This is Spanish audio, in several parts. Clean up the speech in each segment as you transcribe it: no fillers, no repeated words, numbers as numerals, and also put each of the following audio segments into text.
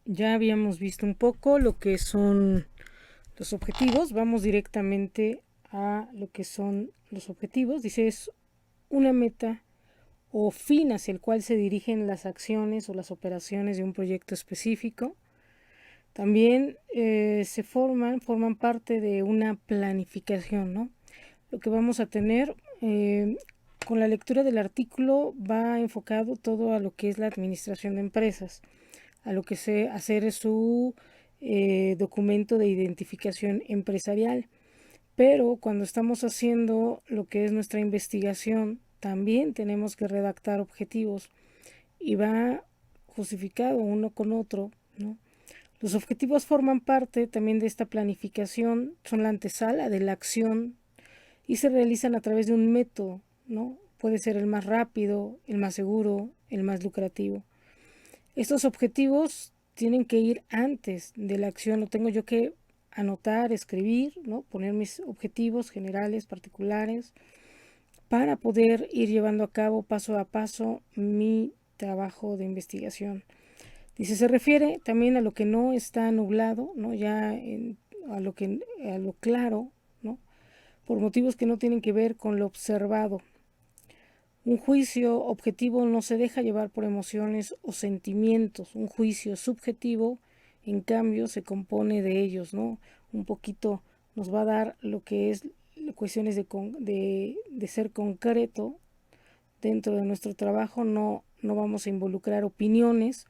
ya habíamos visto un poco lo que son los objetivos. Vamos directamente a lo que son los objetivos. Dice, es una meta o fin hacia el cual se dirigen las acciones o las operaciones de un proyecto específico. También forman parte de una planificación, ¿no? Lo que vamos a tener con la lectura del artículo va enfocado todo a lo que es la administración de empresas, a lo que se hacer su documento de identificación empresarial. Pero cuando estamos haciendo lo que es nuestra investigación, también tenemos que redactar objetivos y va justificado uno con otro, ¿no? Los objetivos forman parte también de esta planificación, son la antesala de la acción y se realizan a través de un método, ¿no? Puede ser el más rápido, el más seguro, el más lucrativo. Estos objetivos tienen que ir antes de la acción, lo tengo yo que anotar, escribir, ¿no? Poner mis objetivos generales, particulares, para poder ir llevando a cabo paso a paso mi trabajo de investigación. Dice, se refiere también a lo que no está nublado, ¿no? A lo claro, ¿no? Por motivos que no tienen que ver con lo observado. Un juicio objetivo no se deja llevar por emociones o sentimientos. Un juicio subjetivo, en cambio, se compone de ellos, ¿no? Un poquito nos va a dar lo que es cuestiones de ser concreto dentro de nuestro trabajo. No vamos a involucrar opiniones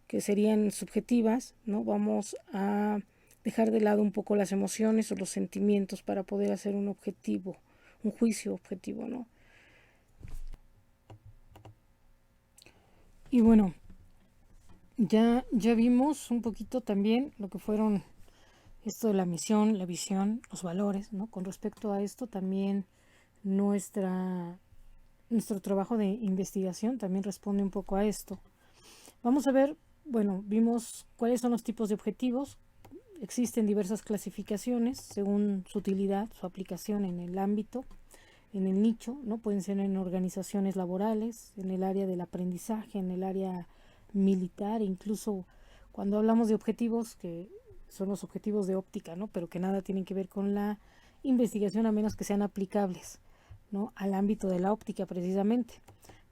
que serían subjetivas, ¿no? Vamos a dejar de lado un poco las emociones o los sentimientos para poder hacer un juicio objetivo, ¿no? Y bueno, ya vimos un poquito también lo que fueron esto de la misión, la visión, los valores, ¿no? Con respecto a esto también nuestro trabajo de investigación también responde un poco a esto. Vamos a ver, bueno, vimos cuáles son los tipos de objetivos. Existen diversas clasificaciones según su utilidad, su aplicación en el ámbito, en el nicho, ¿no? Pueden ser en organizaciones laborales, en el área del aprendizaje, en el área militar, incluso cuando hablamos de objetivos que son los objetivos de óptica, ¿no? Pero que nada tienen que ver con la investigación a menos que sean aplicables, ¿no? Al ámbito de la óptica precisamente.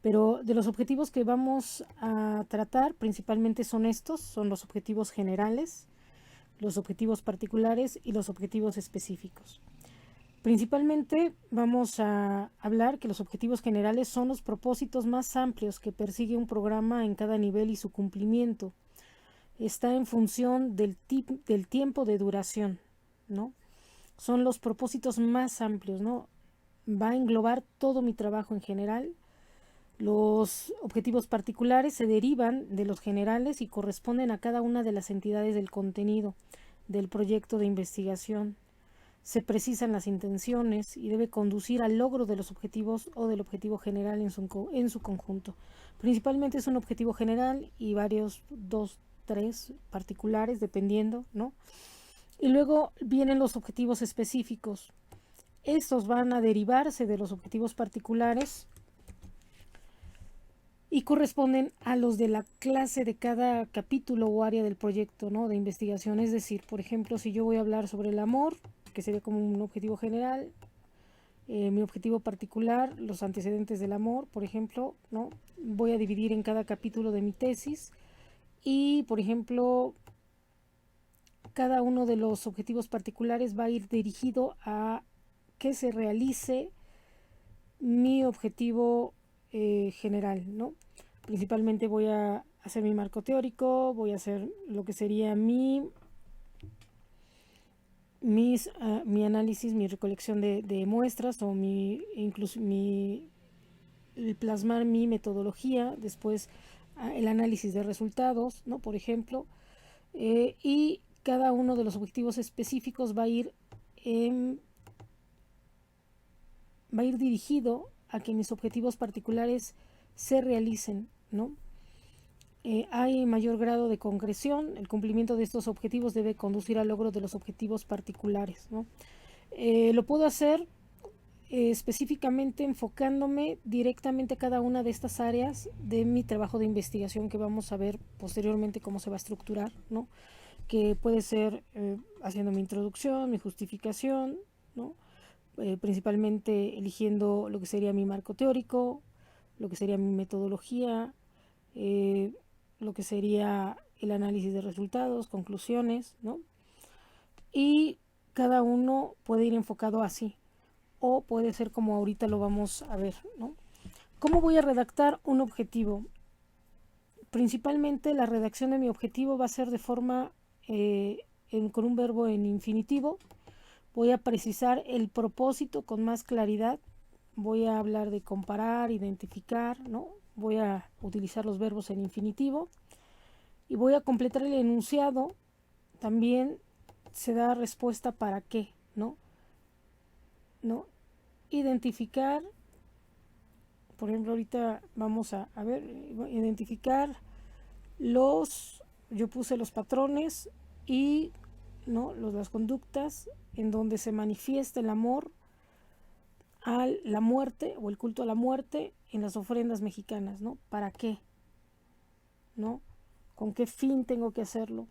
Pero de los objetivos que vamos a tratar principalmente son los objetivos generales, los objetivos particulares y los objetivos específicos. Principalmente vamos a hablar que los objetivos generales son los propósitos más amplios que persigue un programa en cada nivel y su cumplimiento. Está en función del tiempo de duración, ¿no? Son los propósitos más amplios, ¿no? Va a englobar todo mi trabajo en general. Los objetivos particulares se derivan de los generales y corresponden a cada una de las entidades del contenido del proyecto de investigación. Se precisan las intenciones y debe conducir al logro de los objetivos o del objetivo general en su conjunto. Principalmente es un objetivo general y varios, 2, 3 particulares, dependiendo, ¿no? Y luego vienen los objetivos específicos. Estos van a derivarse de los objetivos particulares y corresponden a los de la clase de cada capítulo o área del proyecto, ¿no? De investigación. Es decir, por ejemplo, si yo voy a hablar sobre el amor, que sería como un objetivo general, mi objetivo particular, los antecedentes del amor, por ejemplo, ¿no? Voy a dividir en cada capítulo de mi tesis y, por ejemplo, cada uno de los objetivos particulares va a ir dirigido a que se realice mi objetivo general, ¿no? Principalmente voy a hacer mi marco teórico, voy a hacer lo que sería mi análisis, mi recolección de muestras o incluso el plasmar mi metodología, después el análisis de resultados, ¿no? Por ejemplo, y cada uno de los objetivos específicos va a ir dirigido a que mis objetivos particulares se realicen, ¿no? Hay mayor grado de concreción. El cumplimiento de estos objetivos debe conducir al logro de los objetivos particulares, ¿no? Lo puedo hacer específicamente enfocándome directamente a cada una de estas áreas de mi trabajo de investigación, que vamos a ver posteriormente cómo se va a estructurar, ¿no? Que puede ser haciendo mi introducción, mi justificación, ¿no? Principalmente eligiendo lo que sería mi marco teórico, lo que sería mi metodología, eh, lo que sería el análisis de resultados, conclusiones, ¿no? Y cada uno puede ir enfocado así, o puede ser como ahorita lo vamos a ver, ¿no? ¿Cómo voy a redactar un objetivo? Principalmente la redacción de mi objetivo va a ser de forma con un verbo en infinitivo. Voy a precisar el propósito con más claridad. Voy a hablar de comparar, identificar, ¿no? Voy a utilizar los verbos en infinitivo y voy a completar el enunciado. También se da respuesta para qué, ¿no? ¿No? Identificar, por ejemplo, ahorita vamos a ver, identificar yo puse los patrones y, ¿no? Las conductas en donde se manifiesta el amor a la muerte o el culto a la muerte en las ofrendas mexicanas, ¿no? ¿Para qué? ¿No? ¿Con qué fin tengo que hacerlo?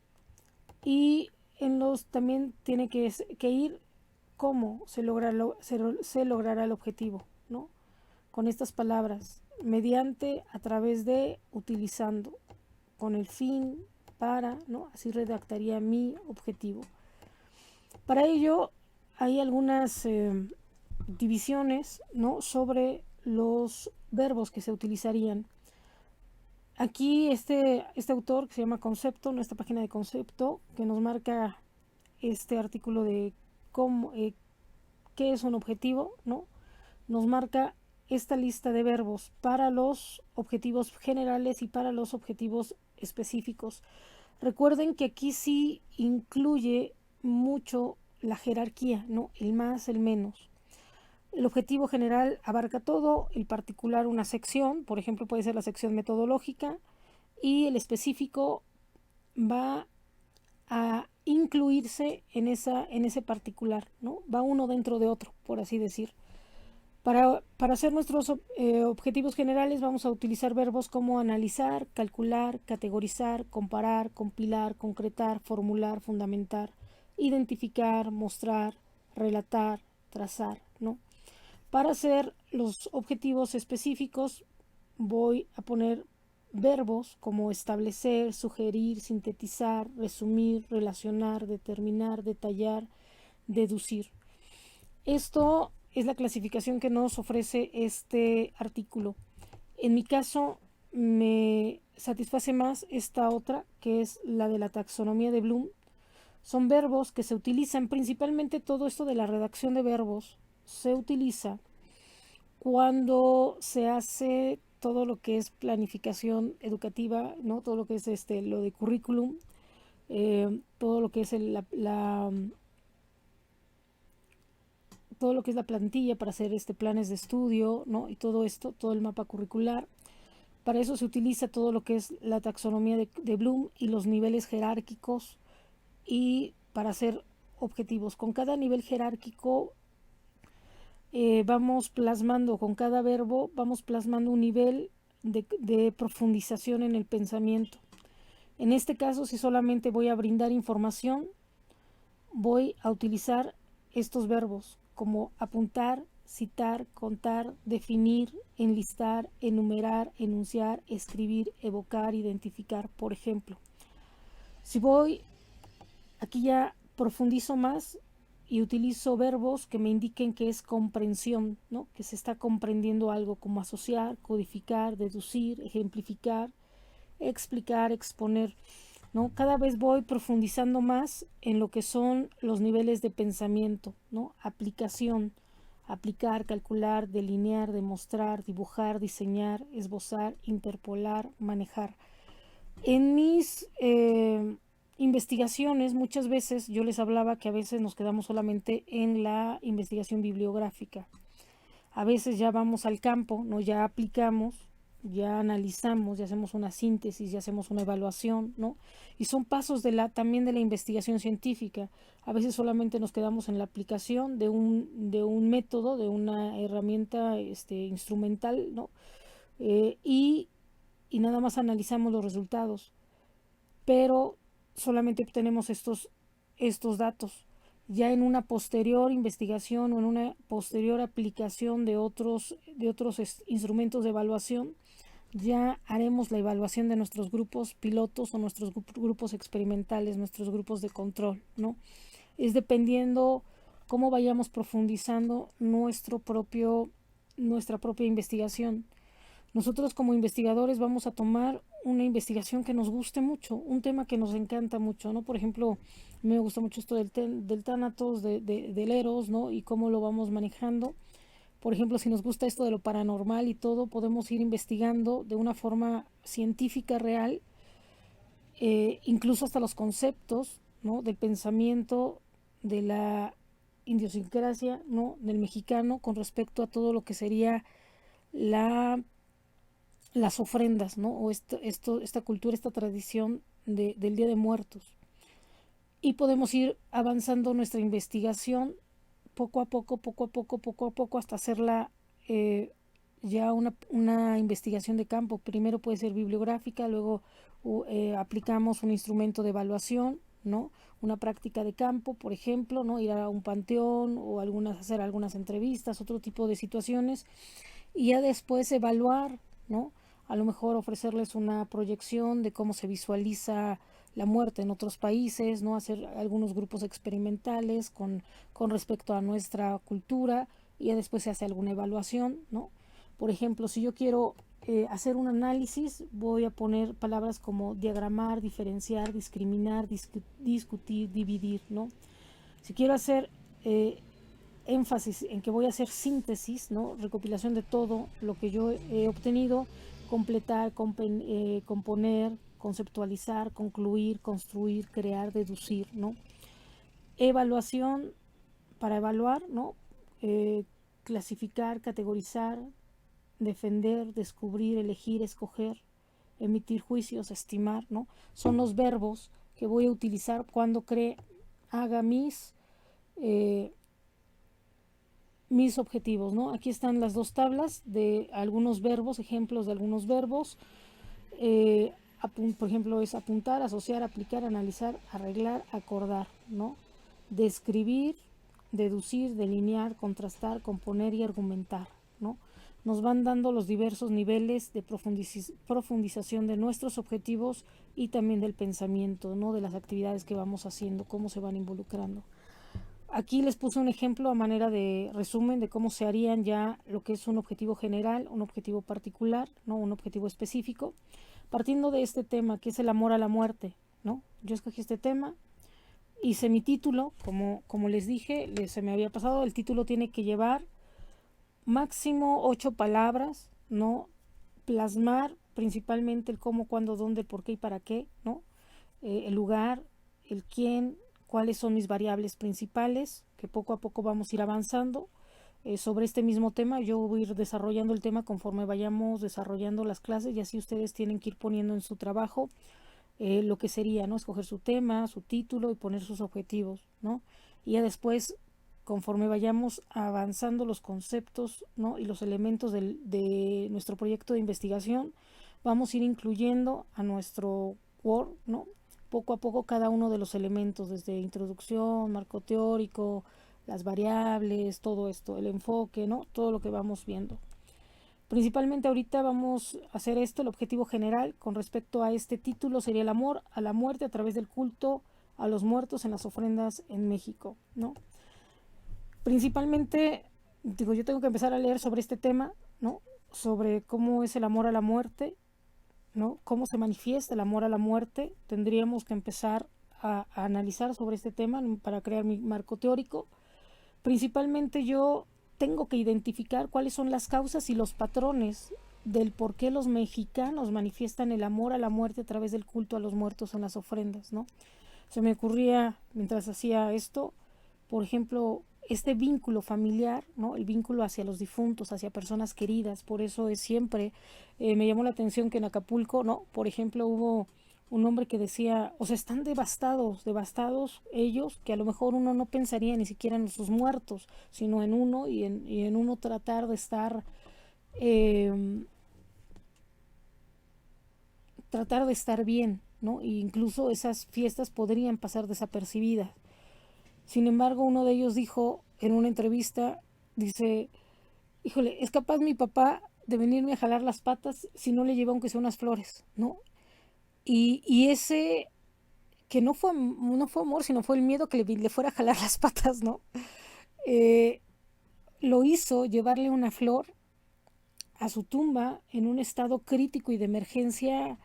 Y también tiene que ir cómo se logrará el objetivo, ¿no? Con estas palabras, mediante, a través de, utilizando, con el fin, para, ¿no? Así redactaría mi objetivo. Para ello hay algunas divisiones, ¿no? Sobre los verbos que se utilizarían. Aquí este autor que se llama Concepto, nuestra página de Concepto, que nos marca este artículo de cómo, qué es un objetivo, ¿no? Nos marca esta lista de verbos para los objetivos generales y para los objetivos específicos. Recuerden que aquí sí incluye mucho la jerarquía, ¿no? El más, el menos. El objetivo general abarca todo, el particular una sección, por ejemplo puede ser la sección metodológica, y el específico va a incluirse en ese particular, ¿no? Va uno dentro de otro, por así decir. Para hacer nuestros objetivos generales vamos a utilizar verbos como analizar, calcular, categorizar, comparar, compilar, concretar, formular, fundamentar, identificar, mostrar, relatar, trazar, ¿no? Para hacer los objetivos específicos voy a poner verbos como establecer, sugerir, sintetizar, resumir, relacionar, determinar, detallar, deducir. Esto es la clasificación que nos ofrece este artículo. En mi caso me satisface más esta otra, que es la de la taxonomía de Bloom. Son verbos que se utilizan principalmente, todo esto de la redacción de verbos se utiliza cuando se hace todo lo que es planificación educativa, ¿no? Todo lo que es lo de currículum, todo lo que es todo lo que es la plantilla para hacer planes de estudio, ¿no? Y todo esto, todo el mapa curricular. Para eso se utiliza todo lo que es la taxonomía de Bloom y los niveles jerárquicos, y para hacer objetivos. Con cada nivel jerárquico vamos plasmando, con cada verbo vamos plasmando un nivel de profundización en el pensamiento. En este caso, si solamente voy a brindar información, voy a utilizar estos verbos como apuntar, citar, contar, definir, enlistar, enumerar, enunciar, escribir, evocar, identificar, por ejemplo. Si voy, aquí ya profundizo más y utilizo verbos que me indiquen que es comprensión, ¿no? Que se está comprendiendo algo, como asociar, codificar, deducir, ejemplificar, explicar, exponer, ¿no? Cada vez voy profundizando más en lo que son los niveles de pensamiento, ¿no? Aplicación, aplicar, calcular, delinear, demostrar, dibujar, diseñar, esbozar, interpolar, manejar. En mis investigaciones, muchas veces yo les hablaba que a veces nos quedamos solamente en la investigación bibliográfica. A veces ya vamos al campo, ¿no? Ya aplicamos, ya analizamos, ya hacemos una síntesis, ya hacemos una evaluación, ¿no? Y son pasos también de la investigación científica. A veces solamente nos quedamos en la aplicación de un método, de una herramienta instrumental, ¿no? Y nada más analizamos los resultados, pero solamente obtenemos estos datos. Ya en una posterior investigación o en una posterior aplicación de otros instrumentos de evaluación, ya haremos la evaluación de nuestros grupos pilotos o nuestros grupos experimentales, nuestros grupos de control, ¿no? Es dependiendo cómo vayamos profundizando nuestra propia investigación. Nosotros como investigadores vamos a tomar una investigación que nos guste mucho, un tema que nos encanta mucho, ¿no? Por ejemplo, a mí me gusta mucho esto del Thanatos, del Eros, ¿no? Y cómo lo vamos manejando. Por ejemplo, si nos gusta esto de lo paranormal y todo, podemos ir investigando de una forma científica real, incluso hasta los conceptos, ¿no? Del pensamiento, de la idiosincrasia, ¿no? Del mexicano con respecto a todo lo que sería la las ofrendas, ¿no? O esta cultura, esta tradición del Día de Muertos. Y podemos ir avanzando nuestra investigación poco a poco, poco a poco, poco a poco, hasta hacerla ya una investigación de campo. Primero puede ser bibliográfica, luego aplicamos un instrumento de evaluación, ¿no? Una práctica de campo, por ejemplo, ¿no? Ir a un panteón o hacer algunas entrevistas, otro tipo de situaciones, y ya después evaluar, ¿no? A lo mejor ofrecerles una proyección de cómo se visualiza la muerte en otros países, ¿no? Hacer algunos grupos experimentales con respecto a nuestra cultura, y ya después se hace alguna evaluación, ¿no? Por ejemplo, si yo quiero hacer un análisis, voy a poner palabras como diagramar, diferenciar, discriminar, discutir, dividir, ¿no? Si quiero hacer énfasis en que voy a hacer síntesis, ¿no? Recopilación de todo lo que yo he obtenido, completar, componer, conceptualizar, concluir, construir, crear, deducir, ¿no? Evaluación, para evaluar, ¿no? Clasificar, categorizar, defender, descubrir, elegir, escoger, emitir juicios, estimar, ¿no? Son los verbos que voy a utilizar cuando haga mis objetivos, ¿no? Aquí están las dos tablas de algunos verbos, ejemplos de algunos verbos. Por ejemplo, es apuntar, asociar, aplicar, analizar, arreglar, acordar, ¿no? Describir, deducir, delinear, contrastar, componer y argumentar, ¿no? Nos van dando los diversos niveles de profundización de nuestros objetivos y también del pensamiento, ¿no? De las actividades que vamos haciendo, cómo se van involucrando. Aquí les puse un ejemplo a manera de resumen de cómo se harían ya lo que es un objetivo general, un objetivo particular, ¿no? Un objetivo específico, partiendo de este tema que es el amor a la muerte, ¿no? Yo escogí este tema, hice mi título, como les dije, se me había pasado, el título tiene que llevar máximo 8 palabras, ¿no? Plasmar principalmente el cómo, cuándo, dónde, por qué y para qué, ¿no? El lugar, el quién, cuáles son mis variables principales, que poco a poco vamos a ir avanzando sobre este mismo tema. Yo voy a ir desarrollando el tema conforme vayamos desarrollando las clases, y así ustedes tienen que ir poniendo en su trabajo lo que sería, ¿no? Escoger su tema, su título y poner sus objetivos, ¿no? Y ya después, conforme vayamos avanzando los conceptos, ¿no? Y los elementos de nuestro proyecto de investigación, vamos a ir incluyendo a nuestro Word, ¿no? Poco a poco cada uno de los elementos, desde introducción, marco teórico, las variables, todo esto, el enfoque, ¿no? Todo lo que vamos viendo. Principalmente ahorita vamos a hacer esto, el objetivo general con respecto a este título sería el amor a la muerte a través del culto a los muertos en las ofrendas en México, ¿no? Principalmente, digo, yo tengo que empezar a leer sobre este tema, ¿no? Sobre cómo es el amor a la muerte, ¿no? Cómo se manifiesta el amor a la muerte. Tendríamos que empezar a analizar sobre este tema para crear mi marco teórico. Principalmente yo tengo que identificar cuáles son las causas y los patrones del por qué los mexicanos manifiestan el amor a la muerte a través del culto a los muertos en las ofrendas, ¿no? Se me ocurría mientras hacía esto, por ejemplo, este vínculo familiar, ¿no? El vínculo hacia los difuntos, hacia personas queridas. Por eso es siempre, me llamó la atención que en Acapulco, ¿no? Por ejemplo, hubo un hombre que decía, o sea, están devastados ellos, que a lo mejor uno no pensaría ni siquiera en sus muertos, sino en uno y en uno tratar de estar, eh, tratar de estar bien, ¿no? E incluso esas fiestas podrían pasar desapercibidas. Sin embargo, uno de ellos dijo en una entrevista, dice, híjole, es capaz mi papá de venirme a jalar las patas si no le lleva aunque sea unas flores, ¿no? Y ese que no fue amor, sino fue el miedo que le fuera a jalar las patas, ¿no? Eh, lo hizo llevarle una flor a su tumba en un estado crítico y de emergencia,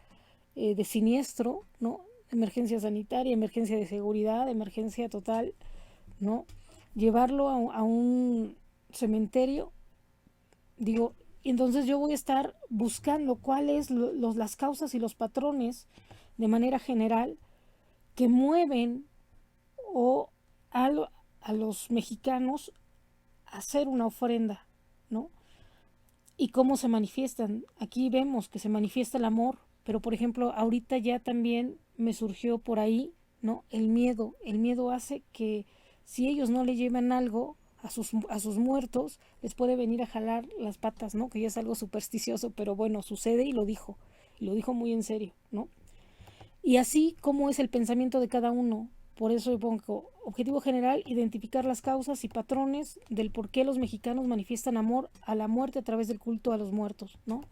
de siniestro, ¿no? Emergencia sanitaria, emergencia de seguridad, emergencia total, ¿no? Llevarlo a un cementerio, digo, entonces yo voy a estar buscando cuáles las causas y los patrones de manera general que mueven o a, a los mexicanos a hacer una ofrenda, ¿no? Y cómo se manifiestan. Aquí vemos que se manifiesta el amor, pero por ejemplo, ahorita ya también me surgió por ahí, ¿no? El miedo. El miedo hace que si ellos no le llevan algo a sus muertos, les puede venir a jalar las patas, ¿no? Que ya es algo supersticioso, pero bueno, sucede y lo dijo muy en serio, ¿no? Y así como es el pensamiento de cada uno. Por eso yo pongo objetivo general, identificar las causas y patrones del por qué los mexicanos manifiestan amor a la muerte a través del culto a los muertos, ¿no?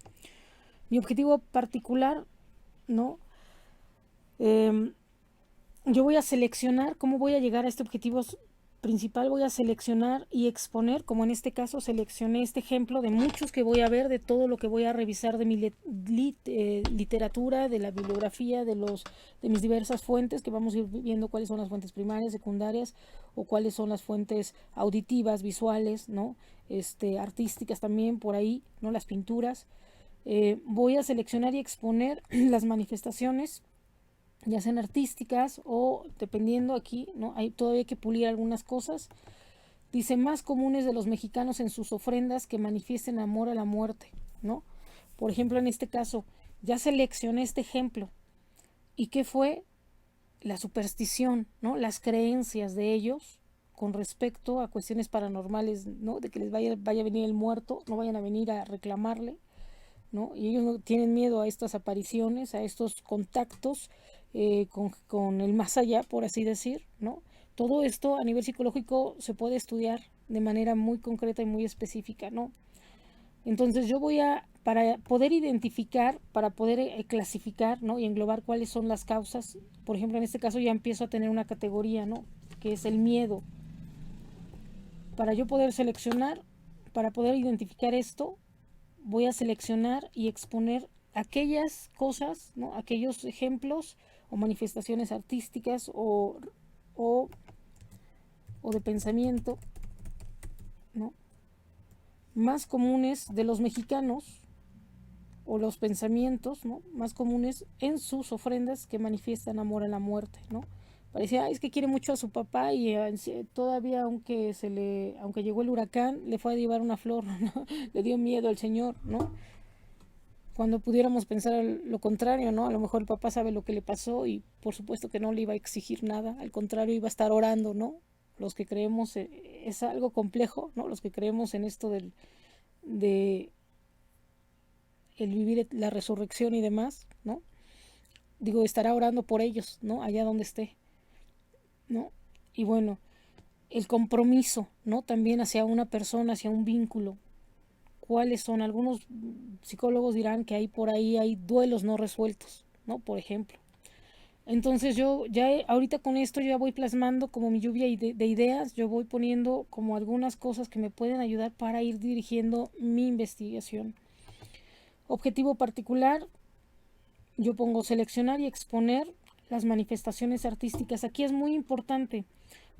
Mi objetivo particular, ¿no? Eh, yo voy a seleccionar cómo voy a llegar a este objetivo principal, voy a seleccionar y exponer, como en este caso seleccioné este ejemplo de muchos que voy a ver, de todo lo que voy a revisar de mi literatura, de la bibliografía, de mis diversas fuentes, que vamos a ir viendo cuáles son las fuentes primarias, secundarias, o cuáles son las fuentes auditivas, visuales, ¿no? Artísticas también por ahí, ¿no? Las pinturas. Voy a seleccionar y exponer las manifestaciones, ya sean artísticas o dependiendo aquí, ¿no? Hay todavía que pulir algunas cosas. Dice, más comunes de los mexicanos en sus ofrendas que manifiesten amor a la muerte, ¿no? Por ejemplo, en este caso, ya seleccioné este ejemplo. ¿Y qué fue? La superstición, ¿no? Las creencias de ellos con respecto a cuestiones paranormales, ¿no? De que vaya a venir el muerto, no vayan a venir a reclamarle, ¿no? Y ellos no tienen miedo a estas apariciones, a estos contactos, con el más allá, por así decir, ¿no? Todo esto a nivel psicológico se puede estudiar de manera muy concreta y muy específica, ¿no? Entonces yo voy a, para poder identificar, para poder clasificar, ¿no? Y englobar cuáles son las causas, por ejemplo, en este caso ya empiezo a tener una categoría, ¿no? Que es el miedo. Para yo poder seleccionar, para poder identificar esto, voy a seleccionar y exponer aquellas cosas, ¿no? Aquellos ejemplos o manifestaciones artísticas o, o de pensamiento, ¿no? Más comunes de los mexicanos o los pensamientos, ¿no? Más comunes en sus ofrendas que manifiestan amor a la muerte, ¿no? Parecía, es que quiere mucho a su papá y todavía aunque llegó el huracán, le fue a llevar una flor, ¿no? Le dio miedo al señor, ¿no? Cuando pudiéramos pensar lo contrario, ¿no? A lo mejor el papá sabe lo que le pasó y por supuesto que no le iba a exigir nada, al contrario iba a estar orando, ¿no? Los que creemos, es algo complejo, ¿no? Los que creemos en esto de el vivir la resurrección y demás, ¿no? Digo, estará orando por ellos, ¿no? Allá donde esté, ¿no? Y bueno, el compromiso, ¿no? También hacia una persona, hacia un vínculo. ¿Cuáles son? Algunos psicólogos dirán que hay por ahí hay duelos no resueltos, ¿no? Por ejemplo. Entonces yo ya ahorita con esto yo ya voy plasmando como mi lluvia de ideas, yo voy poniendo como algunas cosas que me pueden ayudar para ir dirigiendo mi investigación. Objetivo particular, yo pongo seleccionar y exponer las manifestaciones artísticas. Aquí es muy importante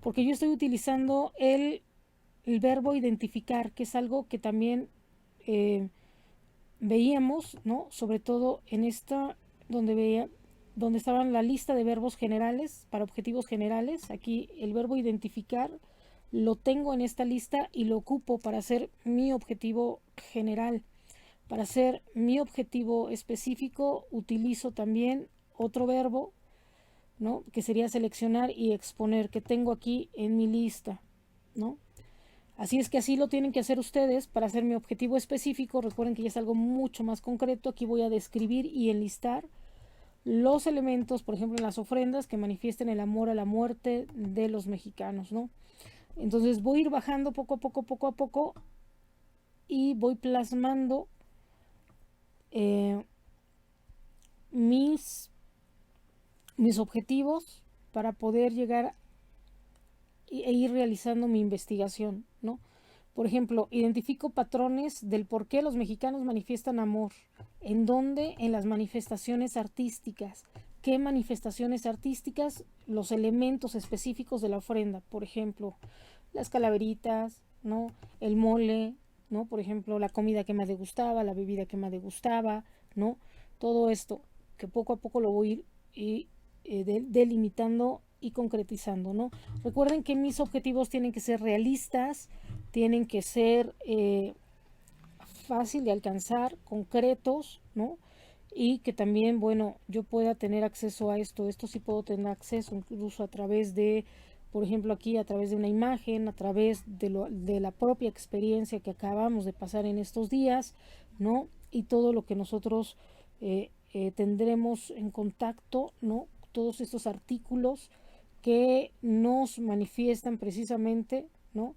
porque yo estoy utilizando el verbo identificar, que es algo que también veíamos, ¿no? Sobre todo en esta, donde estaban la lista de verbos generales para objetivos generales. Aquí el verbo identificar lo tengo en esta lista y lo ocupo para hacer mi objetivo general. Para hacer mi objetivo específico utilizo también otro verbo, ¿no? Que sería seleccionar y exponer, que tengo aquí en mi lista, ¿no? Así es que así lo tienen que hacer ustedes para hacer mi objetivo específico. Recuerden que ya es algo mucho más concreto. Aquí voy a describir y enlistar los elementos, por ejemplo, en las ofrendas que manifiesten el amor a la muerte de los mexicanos, ¿no? Entonces voy a ir bajando poco a poco y voy plasmando mis objetivos para poder llegar e ir realizando mi investigación, ¿no? Por ejemplo, identifico patrones del por qué los mexicanos manifiestan amor. ¿En dónde? En las manifestaciones artísticas. ¿Qué manifestaciones artísticas? Los elementos específicos de la ofrenda. Por ejemplo, las calaveritas, ¿no? El mole, ¿no? Por ejemplo, la comida que más degustaba, la bebida que más degustaba, ¿no? Todo esto que poco a poco lo voy a ir delimitando y concretizando, ¿no? Recuerden que mis objetivos tienen que ser realistas, tienen que ser fácil de alcanzar, concretos, ¿no? Y que también, bueno, yo pueda tener acceso a esto. Esto sí puedo tener acceso incluso a través de, por ejemplo, aquí a través de una imagen, a través de la propia experiencia que acabamos de pasar en estos días, ¿no? Y todo lo que nosotros tendremos en contacto, ¿no? Todos estos artículos que nos manifiestan precisamente, ¿no?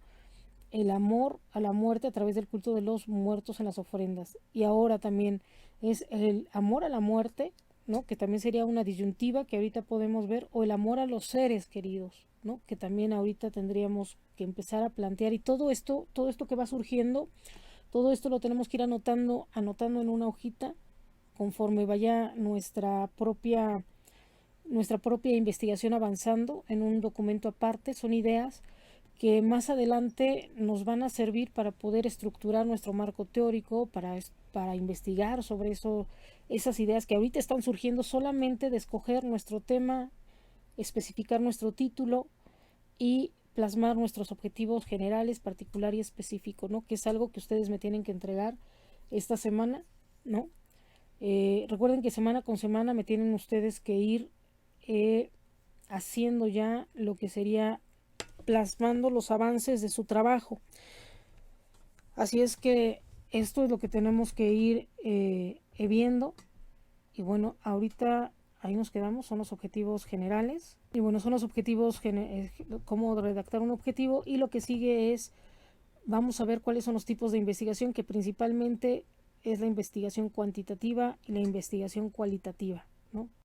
El amor a la muerte a través del culto de los muertos en las ofrendas. Y ahora también es el amor a la muerte, ¿no? Que también sería una disyuntiva que ahorita podemos ver, o el amor a los seres queridos, ¿no? Que también ahorita tendríamos que empezar a plantear. Y todo esto que va surgiendo, todo esto lo tenemos que ir anotando en una hojita conforme vaya nuestra propia investigación avanzando en un documento aparte. Son ideas que más adelante nos van a servir para poder estructurar nuestro marco teórico, para investigar sobre esas ideas que ahorita están surgiendo, solamente de escoger nuestro tema, especificar nuestro título y plasmar nuestros objetivos generales, particular y específico, ¿no? Que es algo que ustedes me tienen que entregar esta semana, ¿no? Recuerden que semana con semana me tienen ustedes que ir haciendo ya lo que sería plasmando los avances de su trabajo. Así es que esto es lo que tenemos que ir viendo. Y bueno, ahorita ahí nos quedamos, son los objetivos generales. Y bueno, son los objetivos, cómo redactar un objetivo. Y lo que sigue es, vamos a ver cuáles son los tipos de investigación, que principalmente es la investigación cuantitativa y la investigación cualitativa, ¿no?